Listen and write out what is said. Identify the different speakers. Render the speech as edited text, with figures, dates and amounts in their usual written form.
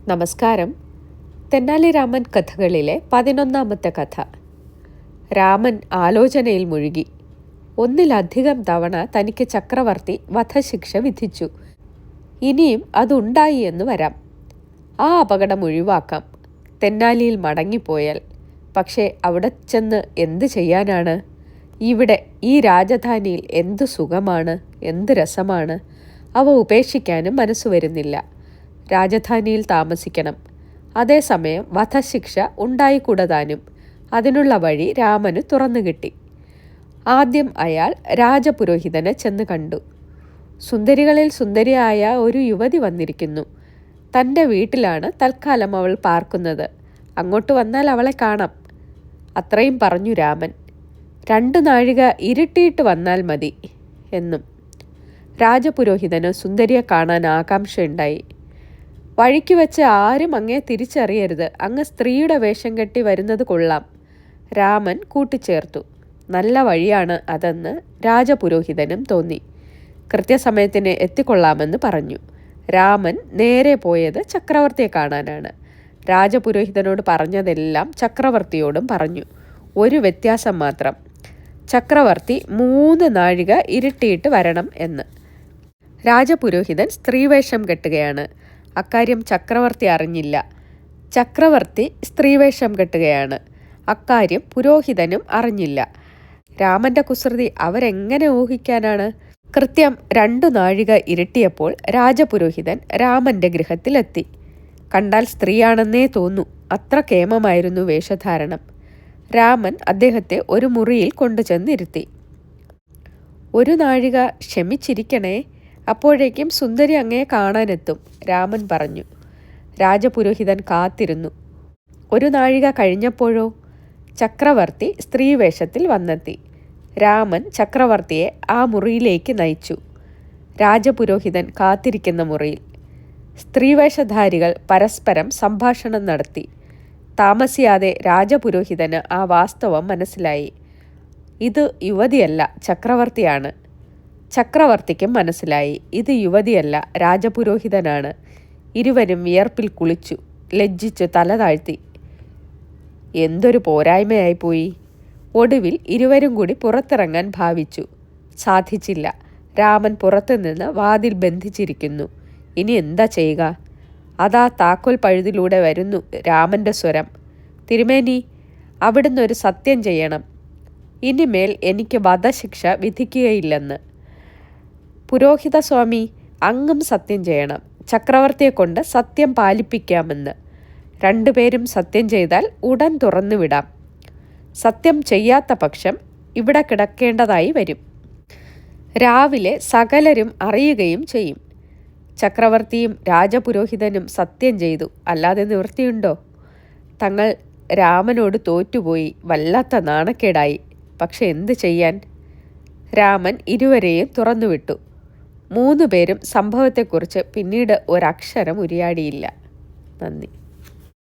Speaker 1: നമസ്കാരം. തെന്നാലി രാമൻ കഥകളിലെ 11ാമത്തെ കഥ. രാമൻ ആലോചനയിൽ മുഴുകി. ഒന്നിലധികം തവണ തനിക്ക് ചക്രവർത്തി വധശിക്ഷ വിധിച്ചു. ഇനിയും അതുണ്ടായി എന്ന് വരാം. ആ അപകടം ഒഴിവാക്കാം, തെന്നാലിയിൽ മടങ്ങിപ്പോയാൽ. പക്ഷേ അവിടെ ചെന്ന് എന്ത് ചെയ്യാനാണ്? ഇവിടെ ഈ രാജധാനിയിൽ എന്തു സുഖമാണ്, എന്ത് രസമാണ്! അവ ഉപേക്ഷിക്കാനും മനസ്സു വരുന്നില്ല. രാജധാനിയിൽ താമസിക്കണം. അതേസമയം വധശിക്ഷ ഉണ്ടായിക്കൂടതാനും. അതിനുള്ള വഴി രാമന് തുറന്നു കിട്ടി. ആദ്യം അയാൾ രാജപുരോഹിതനെ ചെന്ന് കണ്ടു. സുന്ദരികളിൽ സുന്ദരിയായ ഒരു യുവതി വന്നിരിക്കുന്നു. തൻ്റെ വീട്ടിലാണ് തൽക്കാലം അവൾ പാർക്കുന്നത്. അങ്ങോട്ട് വന്നാൽ അവളെ കാണാം. അത്രയും പറഞ്ഞു രാമൻ. 2 നാഴിക ഇരുട്ടിയിട്ട് വന്നാൽ മതി എന്നും. രാജപുരോഹിതന് സുന്ദരിയെ കാണാൻ ആകാംക്ഷയുണ്ടായി. വഴിക്ക് വെച്ച് ആരും അങ്ങേ തിരിച്ചറിയരുത്. അങ്ങ് സ്ത്രീയുടെ വേഷം കെട്ടി വരുന്നത് കൊള്ളാം, രാമൻ കൂട്ടിച്ചേർത്തു. നല്ല വഴിയാണ് അതെന്ന് രാജപുരോഹിതനും തോന്നി. കൃത്യസമയത്തിന് എത്തിക്കൊള്ളാമെന്ന് പറഞ്ഞു. രാമൻ നേരെ പോയത് ചക്രവർത്തിയെ കാണാനാണ്. രാജപുരോഹിതനോട് പറഞ്ഞതെല്ലാം ചക്രവർത്തിയോടും പറഞ്ഞു. ഒരു വ്യത്യാസം മാത്രം. ചക്രവർത്തി 3 നാഴിക ഇരുട്ടിയിട്ട് വരണം എന്ന്. രാജപുരോഹിതൻ സ്ത്രീവേഷം കെട്ടുകയാണ്. അക്കാര്യം ചക്രവർത്തി അറിഞ്ഞില്ല. ചക്രവർത്തി സ്ത്രീവേഷം കെട്ടുകയാണ്. അക്കാര്യം പുരോഹിതനും അറിഞ്ഞില്ല. രാമൻ്റെ കുസൃതി അവരെങ്ങനെ ഊഹിക്കാനാണ്? കൃത്യം 2 നാഴിക ഇരുട്ടിയപ്പോൾ രാജപുരോഹിതൻ രാമൻ്റെ ഗൃഹത്തിലെത്തി. കണ്ടാൽ സ്ത്രീയാണെന്നേ തോന്നൂ, അത്ര കേമമായിരുന്നു വേഷധാരണം. രാമൻ അദ്ദേഹത്തെ ഒരു മുറിയിൽ കൊണ്ടുചെന്നിരുത്തി. 1 നാഴിക ക്ഷമിച്ചിരിക്കണേ, അപ്പോഴേക്കും സുന്ദരി അങ്ങയെ കാണാനെത്തും, രാമൻ പറഞ്ഞു. രാജപുരോഹിതൻ കാത്തിരുന്നു. 1 നാഴിക കഴിഞ്ഞപ്പോഴോ ചക്രവർത്തി സ്ത്രീവേഷത്തിൽ വന്നെത്തി. രാമൻ ചക്രവർത്തിയെ ആ മുറിയിലേക്ക് നയിച്ചു. രാജപുരോഹിതൻ കാത്തിരിക്കുന്ന മുറിയിൽ സ്ത്രീവേഷധാരികൾ പരസ്പരം സംഭാഷണം നടത്തി. താമസിയാതെ രാജപുരോഹിതന് ആ വാസ്തവം മനസ്സിലായി. ഇത് യുവതിയല്ല, ചക്രവർത്തിയാണ്. ചക്രവർത്തിക്കും മനസ്സിലായി, ഇത് യുവതിയല്ല, രാജപുരോഹിതനാണ്. ഇരുവരും വിയർപ്പിൽ കുളിച്ചു. ലജ്ജിച്ചു തല താഴ്ത്തി. എന്തൊരു പോരായ്മയായിപ്പോയി. ഒടുവിൽ ഇരുവരും കൂടി പുറത്തിറങ്ങാൻ ഭാവിച്ചു. സാധിച്ചില്ല. രാമൻ പുറത്തുനിന്ന് വാതിൽ ബന്ധിച്ചിരിക്കുന്നു. ഇനി എന്താ ചെയ്യുക? അതാ താക്കോൽ പഴുതിലൂടെ വരുന്നു രാമൻ്റെ സ്വരം. തിരുമേനി, അവിടുന്ന് ഒരു സത്യം ചെയ്യണം. ഇനിമേൽ എനിക്ക് വധശിക്ഷ വിധിക്കുകയില്ലെന്ന്. പുരോഹിത സ്വാമി, അങ്ങും സത്യം ചെയ്യണം. ചക്രവർത്തിയെ കൊണ്ട് സത്യം പാലിപ്പിക്കാമെന്ന്. 2 പേരും സത്യം ചെയ്താൽ ഉടൻ തുറന്നുവിടാം. സത്യം ചെയ്യാത്ത പക്ഷം ഇവിടെ കിടക്കേണ്ടതായി വരും. രാവിലെ സകലരും അറിയുകയും ചെയ്യും. ചക്രവർത്തിയും രാജപുരോഹിതനും സത്യം ചെയ്തു. അല്ലാതെ നിവൃത്തിയുണ്ടോ? തങ്ങൾ രാമനോട് തോറ്റുപോയി. വല്ലാത്ത നാണക്കേടായി. പക്ഷെ എന്ത് ചെയ്യാൻ? രാമൻ ഇരുവരെയും തുറന്നുവിട്ടു. 3 പേരും സംഭവത്തെക്കുറിച്ച് പിന്നീട് ഒരക്ഷരം ഉരിയാടിയില്ല. നന്ദി.